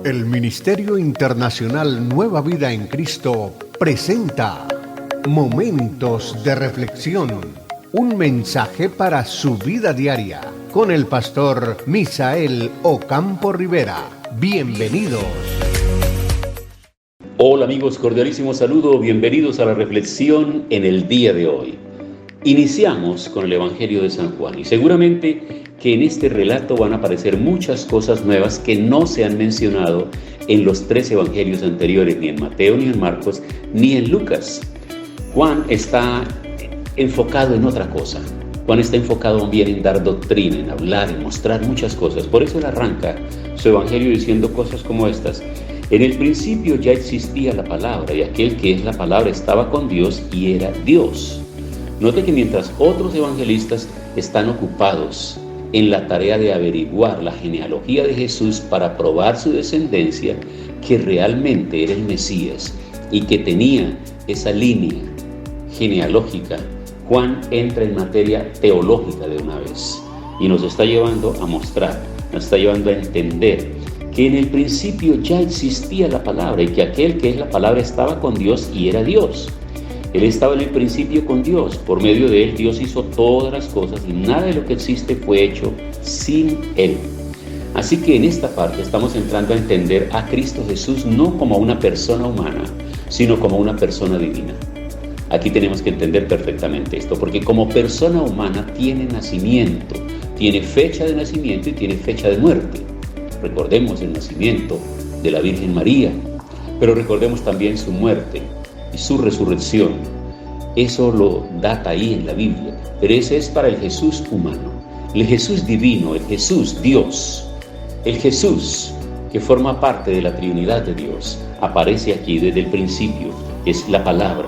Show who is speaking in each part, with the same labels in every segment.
Speaker 1: El Ministerio Internacional Nueva Vida en Cristo presenta Momentos de Reflexión, un mensaje para su vida diaria, con el pastor Misael Ocampo Rivera. Bienvenidos.
Speaker 2: Hola amigos, cordialísimo saludo, bienvenidos a la reflexión en el día de hoy. Iniciamos con el Evangelio de San Juan y seguramente que en este relato van a aparecer muchas cosas nuevas que no se han mencionado en los tres evangelios anteriores, ni en Mateo, ni en Marcos, ni en Lucas. Juan está enfocado en otra cosa. Juan está enfocado bien en dar doctrina, en hablar, en mostrar muchas cosas. Por eso él arranca su evangelio diciendo cosas como estas. En el principio ya existía la palabra, y aquel que es la palabra estaba con Dios y era Dios. Note que mientras otros evangelistas están ocupados en la tarea de averiguar la genealogía de Jesús para probar su descendencia, que realmente era el Mesías y que tenía esa línea genealógica, Juan entra en materia teológica de una vez y nos está llevando a mostrar, nos está llevando a entender que en el principio ya existía la palabra y que aquel que es la palabra estaba con Dios y era Dios. Él estaba en el principio con Dios, por medio de él Dios hizo todas las cosas y nada de lo que existe fue hecho sin él. Así que en esta parte estamos entrando a entender a Cristo Jesús no como una persona humana, sino como una persona divina. Aquí tenemos que entender perfectamente esto, porque como persona humana tiene nacimiento, tiene fecha de nacimiento y tiene fecha de muerte. Recordemos el nacimiento de la Virgen María, pero recordemos también su muerte y su resurrección. Eso lo data ahí en la Biblia, pero ese es para el Jesús humano. El Jesús divino, el Jesús Dios, el Jesús que forma parte de la Trinidad de Dios, aparece aquí desde el principio, es la palabra,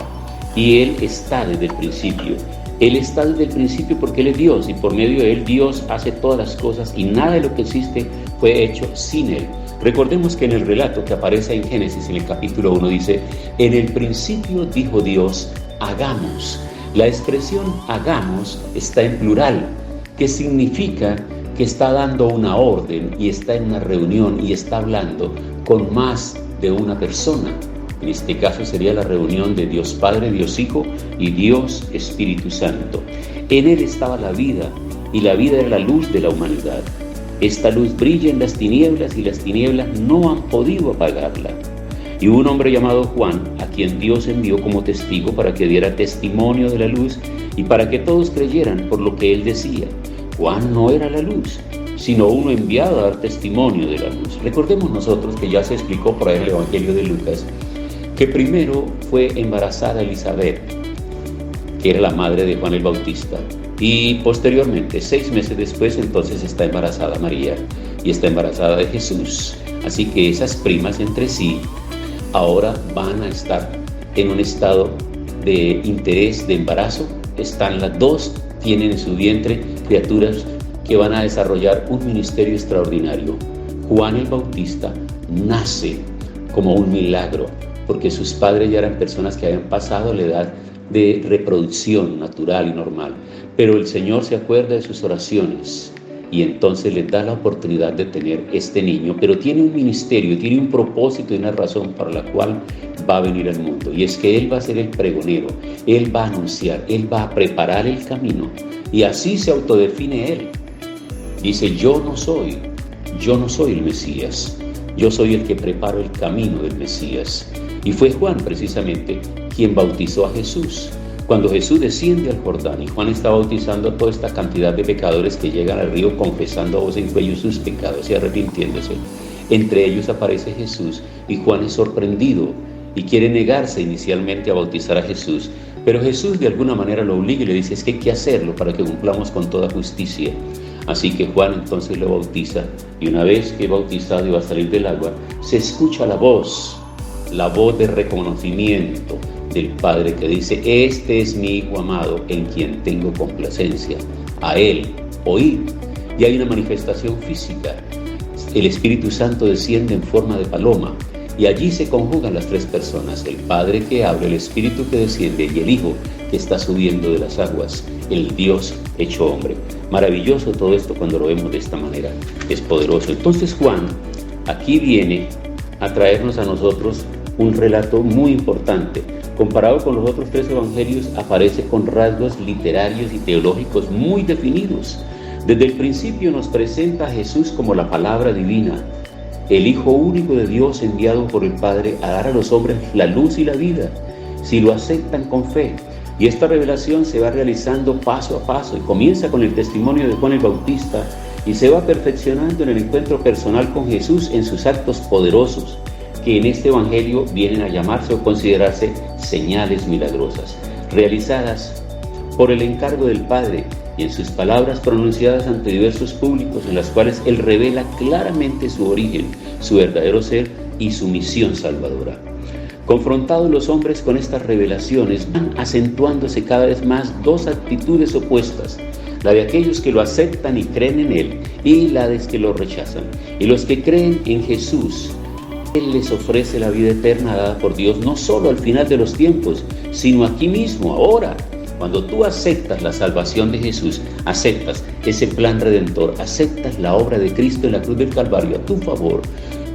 Speaker 2: y Él está desde el principio. Él está desde el principio porque Él es Dios, y por medio de Él Dios hace todas las cosas, y nada de lo que existe fue hecho sin Él. Recordemos que en el relato que aparece en Génesis, en el capítulo 1, dice: en el principio dijo Dios, hagamos. La expresión hagamos está en plural, que significa que está dando una orden y está en una reunión y está hablando con más de una persona. En este caso sería la reunión de Dios Padre, Dios Hijo y Dios Espíritu Santo. En Él estaba la vida, y la vida era la luz de la humanidad. Esta luz brilla en las tinieblas y las tinieblas no han podido apagarla. Y hubo un hombre llamado Juan, a quien Dios envió como testigo para que diera testimonio de la luz y para que todos creyeran por lo que él decía. Juan no era la luz, sino uno enviado a dar testimonio de la luz. Recordemos nosotros que ya se explicó por ahí en el Evangelio de Lucas, que primero fue embarazada Elizabeth, que era la madre de Juan el Bautista. Y posteriormente, 6 meses después, entonces está embarazada María y está embarazada de Jesús. Así que esas primas entre sí ahora van a estar en un estado de interés, de embarazo. Están las dos, tienen en su vientre criaturas que van a desarrollar un ministerio extraordinario. Juan el Bautista nace como un milagro, porque sus padres ya eran personas que habían pasado la edad de reproducción natural y normal, pero el Señor se acuerda de sus oraciones y entonces les da la oportunidad de tener este niño, pero tiene un ministerio, tiene un propósito y una razón para la cual va a venir al mundo, y es que Él va a ser el pregonero, Él va a anunciar, Él va a preparar el camino, y así se autodefine Él. Dice: yo no soy el Mesías, yo soy el que preparo el camino del Mesías. Y fue Juan precisamente quien bautizó a Jesús. Cuando Jesús desciende al Jordán y Juan está bautizando a toda esta cantidad de pecadores que llegan al río confesando a voz en cuello sus pecados y arrepintiéndose, entre ellos aparece Jesús y Juan es sorprendido y quiere negarse inicialmente a bautizar a Jesús, pero Jesús de alguna manera lo obliga y le dice: es que hay que hacerlo para que cumplamos con toda justicia. Así que Juan entonces lo bautiza, y una vez que bautizado y va a salir del agua, se escucha la voz de reconocimiento del Padre que dice: este es mi Hijo amado en quien tengo complacencia, a Él oíd. Y hay una manifestación física. El Espíritu Santo desciende en forma de paloma y allí se conjugan las tres personas: el Padre que habla, el Espíritu que desciende y el Hijo que está subiendo de las aguas, el Dios hecho hombre. Maravilloso todo esto cuando lo vemos de esta manera, es poderoso. Entonces Juan aquí viene a traernos a nosotros un relato muy importante. Comparado con los otros tres evangelios, aparece con rasgos literarios y teológicos muy definidos. Desde el principio nos presenta a Jesús como la palabra divina, el Hijo único de Dios enviado por el Padre a dar a los hombres la luz y la vida, si lo aceptan con fe. Y esta revelación se va realizando paso a paso y comienza con el testimonio de Juan el Bautista y se va perfeccionando en el encuentro personal con Jesús en sus actos poderosos, que en este evangelio vienen a llamarse o considerarse señales milagrosas, realizadas por el encargo del Padre y en sus palabras pronunciadas ante diversos públicos, en las cuales Él revela claramente su origen, su verdadero ser y su misión salvadora. Confrontados los hombres con estas revelaciones, van acentuándose cada vez más dos actitudes opuestas: la de aquellos que lo aceptan y creen en Él, y la de los que lo rechazan. Y los que creen en Jesús, Él les ofrece la vida eterna dada por Dios, no solo al final de los tiempos, sino aquí mismo, ahora. Cuando tú aceptas la salvación de Jesús, aceptas ese plan redentor, aceptas la obra de Cristo en la cruz del Calvario a tu favor,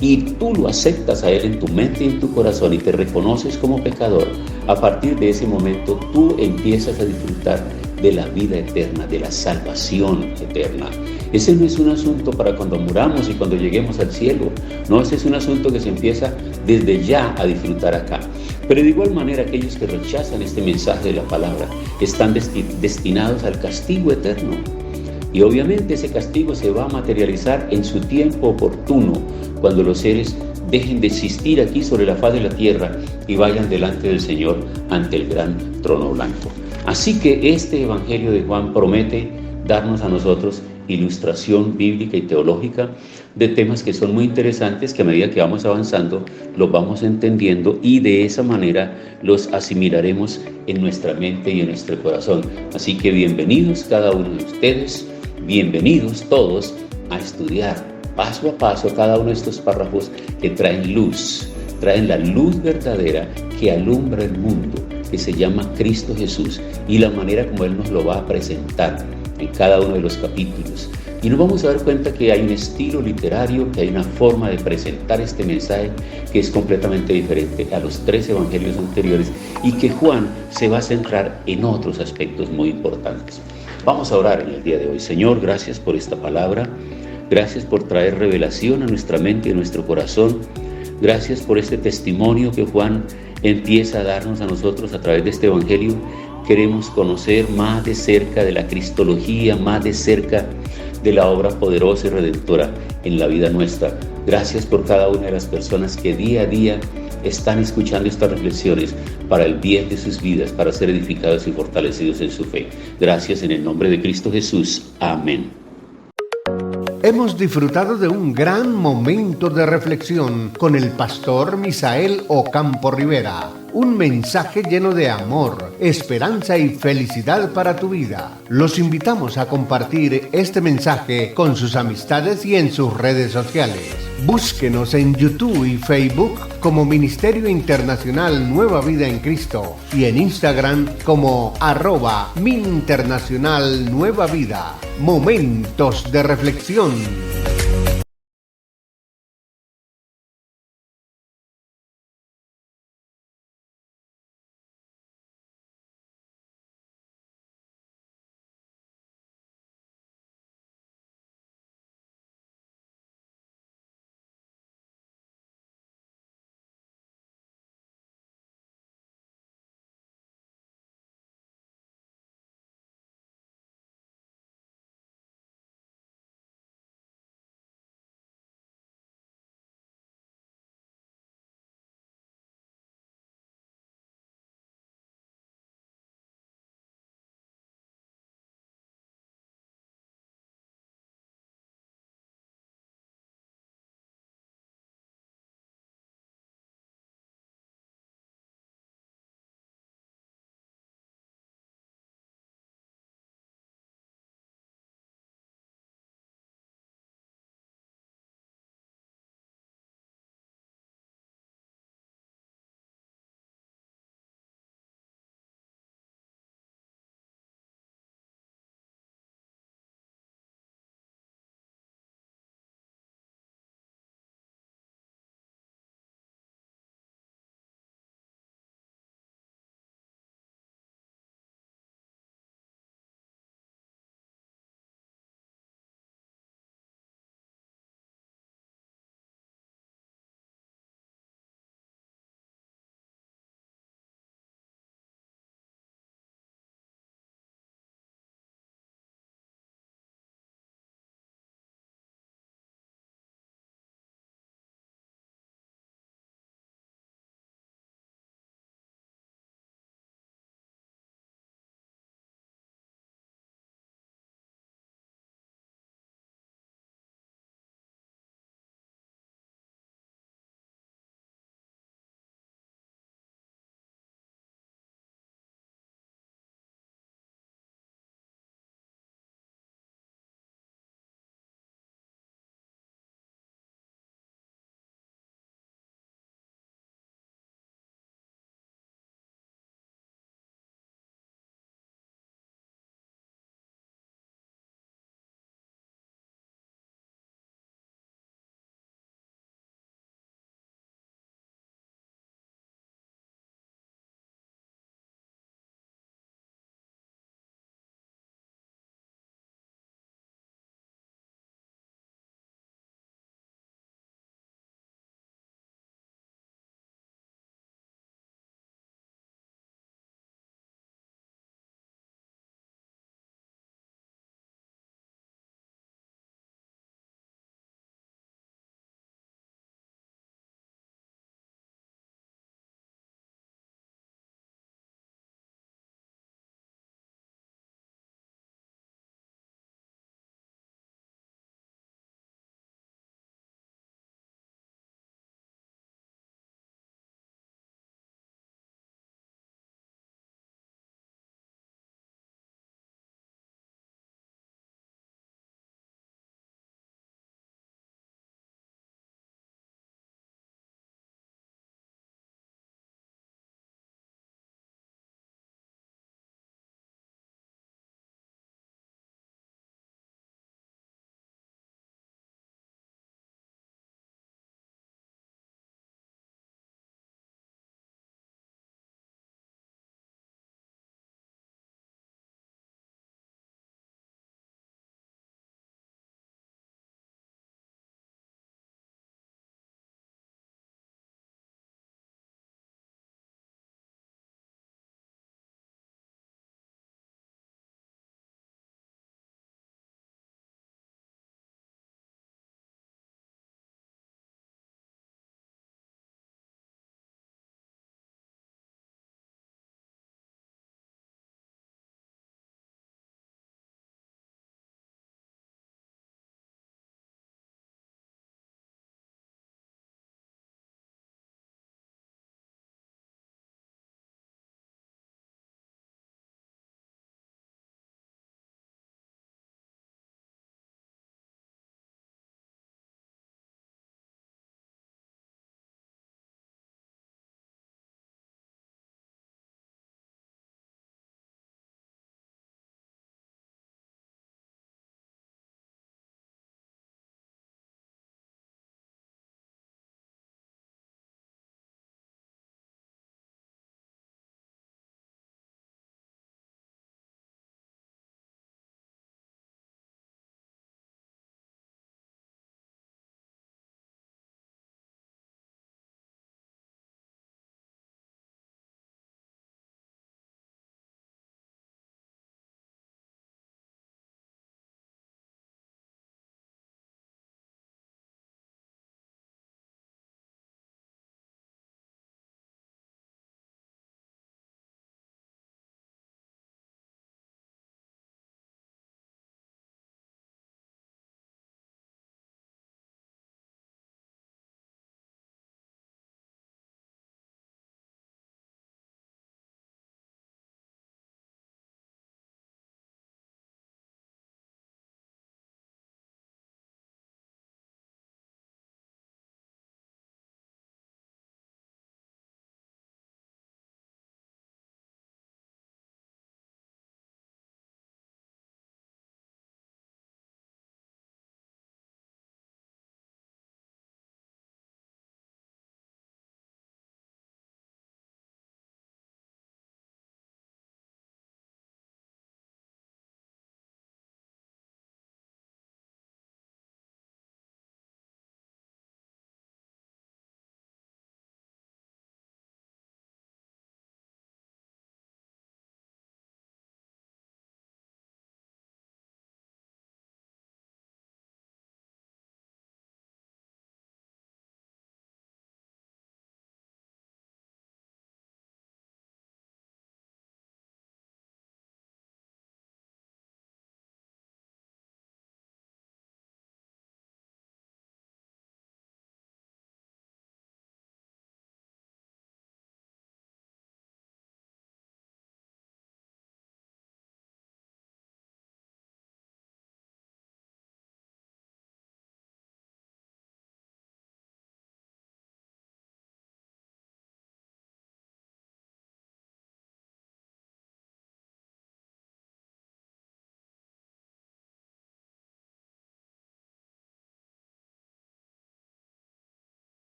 Speaker 2: y tú lo aceptas a Él en tu mente y en tu corazón y te reconoces como pecador, a partir de ese momento tú empiezas a disfrutar de la vida eterna, de la salvación eterna. Ese no es un asunto para cuando muramos y cuando lleguemos al cielo. No, ese es un asunto que se empieza desde ya a disfrutar acá. Pero de igual manera, aquellos que rechazan este mensaje de la palabra están destinados al castigo eterno. Y obviamente ese castigo se va a materializar en su tiempo oportuno, cuando los seres dejen de existir aquí sobre la faz de la tierra y vayan delante del Señor ante el gran trono blanco. Así que este Evangelio de Juan promete darnos a nosotros ilustración bíblica y teológica de temas que son muy interesantes, que a medida que vamos avanzando los vamos entendiendo y de esa manera los asimilaremos en nuestra mente y en nuestro corazón. Así que bienvenidos cada uno de ustedes, bienvenidos todos a estudiar paso a paso cada uno de estos párrafos que traen luz, traen la luz verdadera que alumbra el mundo, que se llama Cristo Jesús, y la manera como Él nos lo va a presentar en cada uno de los capítulos. Y nos vamos a dar cuenta que hay un estilo literario, que hay una forma de presentar este mensaje que es completamente diferente a los tres evangelios anteriores, y que Juan se va a centrar en otros aspectos muy importantes. Vamos a orar en el día de hoy. Señor, gracias por esta palabra. Gracias por traer revelación a nuestra mente y a nuestro corazón. Gracias por este testimonio que Juan empieza a darnos a nosotros a través de este evangelio. Queremos conocer más de cerca de la cristología, más de cerca de la obra poderosa y redentora en la vida nuestra. Gracias por cada una de las personas que día a día están escuchando estas reflexiones para el bien de sus vidas, para ser edificados y fortalecidos en su fe. Gracias en el nombre de Cristo Jesús. Amén.
Speaker 1: Hemos disfrutado de un gran momento de reflexión con el pastor Misael Ocampo Rivera. Un mensaje lleno de amor, esperanza y felicidad para tu vida. Los invitamos a compartir este mensaje con sus amistades y en sus redes sociales. Búsquenos en YouTube y Facebook como Ministerio Internacional Nueva Vida en Cristo y en Instagram como @MinInternacional Nueva Vida. Momentos de reflexión.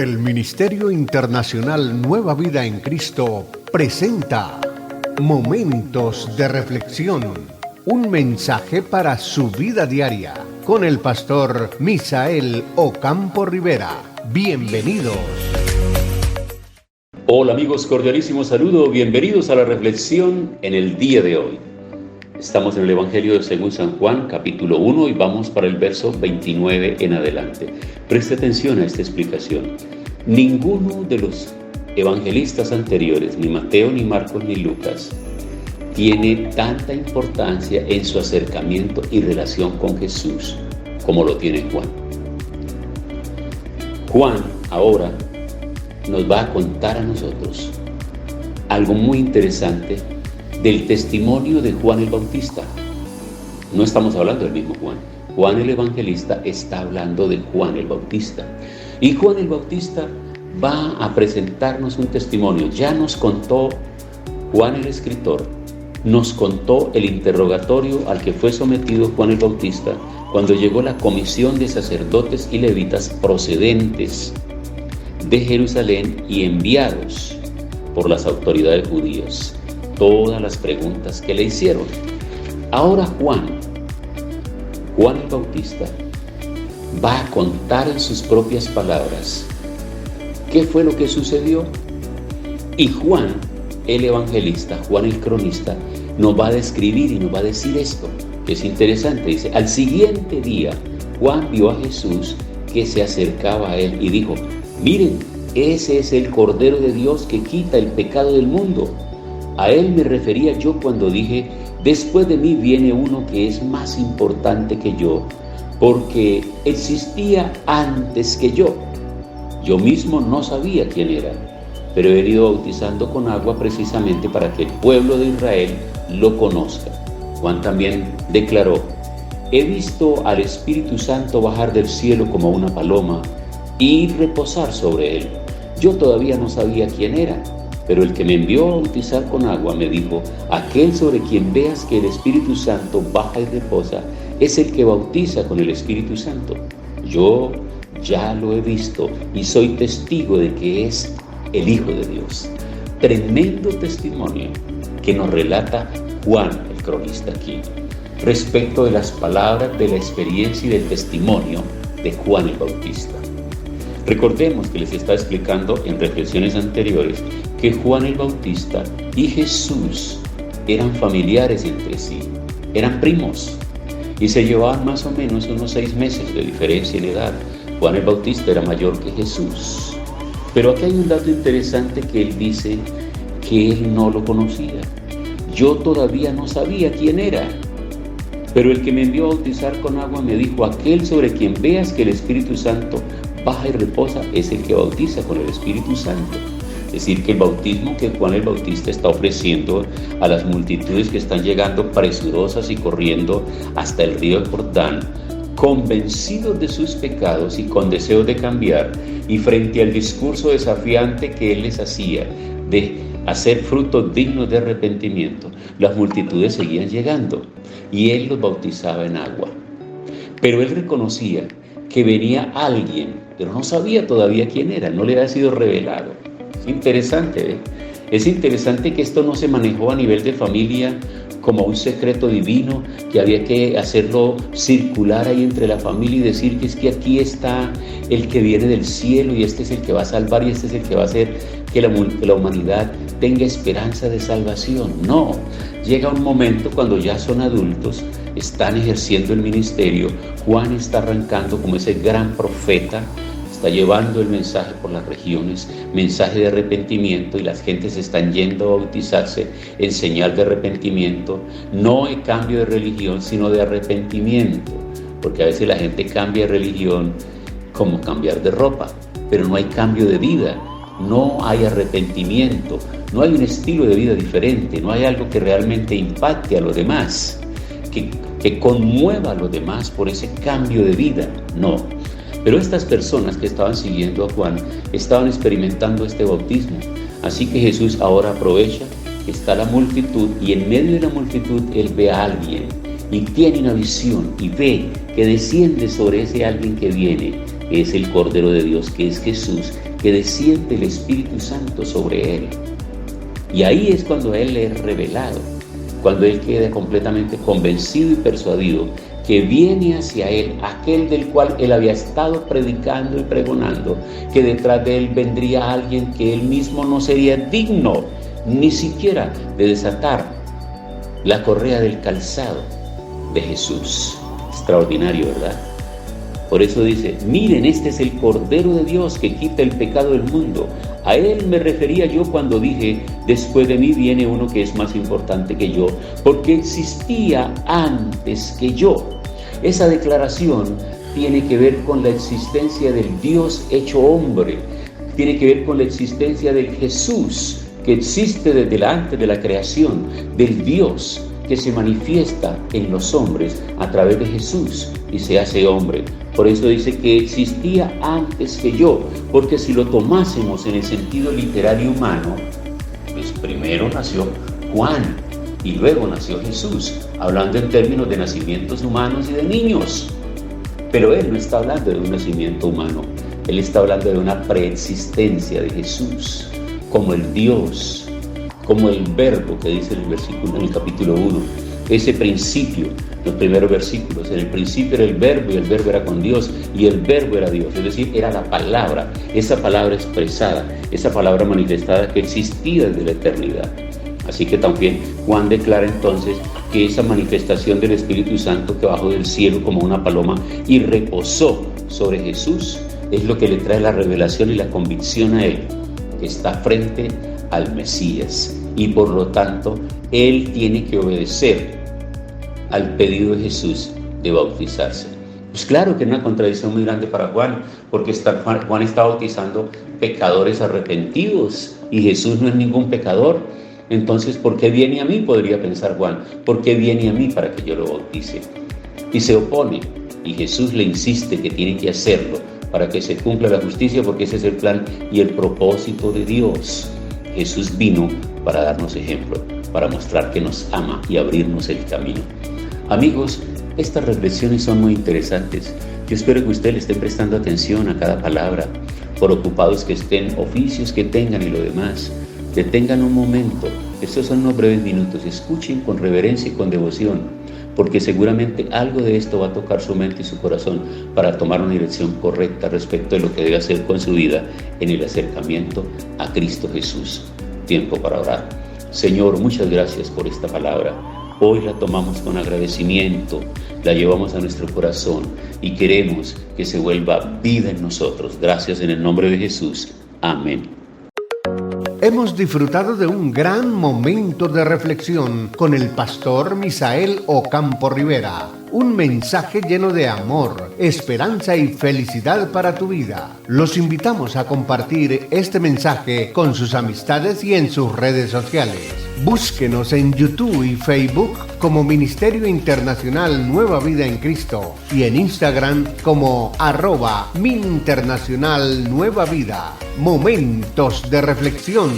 Speaker 1: El Ministerio Internacional Nueva Vida en Cristo presenta Momentos de Reflexión, un mensaje para su vida diaria, con el pastor Misael Ocampo Rivera. Bienvenidos.
Speaker 2: Hola amigos, cordialísimo saludo, bienvenidos a la reflexión en el día de hoy. Estamos en el Evangelio de según San Juan, capítulo 1, y vamos para el verso 29 en adelante. Preste atención a esta explicación. Ninguno de los evangelistas anteriores, ni Mateo, ni Marcos, ni Lucas, tiene tanta importancia en su acercamiento y relación con Jesús como lo tiene Juan. Juan ahora nos va a contar a nosotros algo muy interesante del testimonio de Juan el Bautista. No estamos hablando del mismo Juan. Juan el Evangelista está hablando de Juan el Bautista. Y Juan el Bautista va a presentarnos un testimonio. Ya nos contó Juan el escritor, nos contó el interrogatorio al que fue sometido Juan el Bautista cuando llegó la comisión de sacerdotes y levitas procedentes de Jerusalén y enviados por las autoridades judías. Todas las preguntas que le hicieron. Ahora Juan el Bautista, va a contar en sus propias palabras qué fue lo que sucedió. Y Juan el evangelista, Juan el cronista, nos va a describir y nos va a decir esto, que es interesante. Dice: al siguiente día, Juan vio a Jesús que se acercaba a él y dijo: miren, ese es el Cordero de Dios que quita el pecado del mundo. A él me refería yo cuando dije: después de mí viene uno que es más importante que yo, porque existía antes que yo. Yo mismo no sabía quién era, pero he venido bautizando con agua precisamente para que el pueblo de Israel lo conozca. Juan también declaró: he visto al Espíritu Santo bajar del cielo como una paloma y reposar sobre él. Yo todavía no sabía quién era, pero el que me envió a bautizar con agua me dijo: aquel sobre quien veas que el Espíritu Santo baja y reposa es el que bautiza con el Espíritu Santo. Yo ya lo he visto y soy testigo de que es el Hijo de Dios. Tremendo testimonio que nos relata Juan el cronista aquí, respecto de las palabras, de la experiencia y del testimonio de Juan el Bautista. Recordemos que les estaba explicando en reflexiones anteriores que Juan el Bautista y Jesús eran familiares entre sí, eran primos y se llevaban más o menos unos 6 meses de diferencia en edad. Juan el Bautista era mayor que Jesús. Pero aquí hay un dato interesante que él dice que él no lo conocía. Yo todavía no sabía quién era, pero el que me envió a bautizar con agua me dijo: aquel sobre quien veas que el Espíritu Santo baja y reposa es el que bautiza con el Espíritu Santo. Es decir, que el bautismo que Juan el Bautista está ofreciendo a las multitudes que están llegando presurosas y corriendo hasta el río Jordán, convencidos de sus pecados y con deseo de cambiar, y frente al discurso desafiante que él les hacía de hacer frutos dignos de arrepentimiento, las multitudes seguían llegando y él los bautizaba en agua. Pero él reconocía que venía alguien, pero no sabía todavía quién era, no le había sido revelado. Es interesante, ¿eh? Es interesante que esto no se manejó a nivel de familia como un secreto divino, que había que hacerlo circular ahí entre la familia y decir que es que aquí está el que viene del cielo y este es el que va a salvar y este es el que va a hacer que la humanidad tenga esperanza de salvación. No, llega un momento cuando ya son adultos, están ejerciendo el ministerio. Juan está arrancando como ese gran profeta, está llevando el mensaje por las regiones, mensaje de arrepentimiento, y las gentes están yendo a bautizarse en señal de arrepentimiento, no en cambio de religión, sino de arrepentimiento, porque a veces la gente cambia de religión como cambiar de ropa, pero no hay cambio de vida, no hay arrepentimiento, no hay un estilo de vida diferente, no hay algo que realmente impacte a los demás, que conmueva a los demás por ese cambio de vida, no. Pero estas personas que estaban siguiendo a Juan estaban experimentando este bautismo. Así que Jesús ahora aprovecha, está la multitud, y en medio de la multitud él ve a alguien y tiene una visión y ve que desciende sobre ese alguien que viene, que es el Cordero de Dios, que es Jesús, que desciende el Espíritu Santo sobre él. Y ahí es cuando él le es revelado, cuando él queda completamente convencido y persuadido que viene hacia él aquel del cual él había estado predicando y pregonando, que detrás de él vendría alguien que él mismo no sería digno ni siquiera de desatar la correa del calzado de Jesús. Extraordinario, ¿verdad? Por eso dice, miren, este es el Cordero de Dios que quita el pecado del mundo. A él me refería yo cuando dije, después de mí viene uno que es más importante que yo, porque existía antes que yo. Esa declaración tiene que ver con la existencia del Dios hecho hombre, tiene que ver con la existencia del Jesús que existe desde antes de la creación, del Dios que se manifiesta en los hombres a través de Jesús y se hace hombre. Por eso dice que existía antes que yo, porque si lo tomásemos en el sentido literario humano, pues primero nació Juan y luego nació Jesús, hablando en términos de nacimientos humanos y de niños. Pero él no está hablando de un nacimiento humano, él está hablando de una preexistencia de Jesús, como el Dios, como el verbo que dice en el capítulo 1, ese principio, los primeros versículos, en el principio era el verbo y el verbo era con Dios y el verbo era Dios, es decir, era la palabra, esa palabra expresada, esa palabra manifestada que existía desde la eternidad. Así que también Juan declara entonces que esa manifestación del Espíritu Santo que bajó del cielo como una paloma y reposó sobre Jesús es lo que le trae la revelación y la convicción a él, que está frente al Mesías y por lo tanto él tiene que obedecer al pedido de Jesús de bautizarse. Pues claro que es una contradicción muy grande para Juan, porque Juan está bautizando pecadores arrepentidos y Jesús no es ningún pecador. Entonces, ¿por qué viene a mí? Podría pensar Juan. ¿Por qué viene a mí para que yo lo bautice? Y se opone, y Jesús le insiste que tiene que hacerlo para que se cumpla la justicia, porque ese es el plan y el propósito de Dios. Jesús vino para darnos ejemplo, para mostrar que nos ama y abrirnos el camino. Amigos, estas reflexiones son muy interesantes. Yo espero que ustedes le estén prestando atención a cada palabra, por ocupados que estén, oficios que tengan y lo demás. Detengan un momento, estos son unos breves minutos, escuchen con reverencia y con devoción, porque seguramente algo de esto va a tocar su mente y su corazón para tomar una dirección correcta respecto de lo que debe hacer con su vida en el acercamiento a Cristo Jesús. Tiempo para orar. Señor, muchas gracias por esta palabra. Hoy la tomamos con agradecimiento, la llevamos a nuestro corazón y queremos que se vuelva vida en nosotros. Gracias en el nombre de Jesús. Amén.
Speaker 1: Hemos disfrutado de un gran momento de reflexión con el pastor Misael Ocampo Rivera. Un mensaje lleno de amor, esperanza y felicidad para tu vida. Los invitamos a compartir este mensaje con sus amistades y en sus redes sociales. Búsquenos en YouTube y Facebook como Ministerio Internacional Nueva Vida en Cristo y en Instagram como @MinInternacional Nueva Vida. Momentos de reflexión.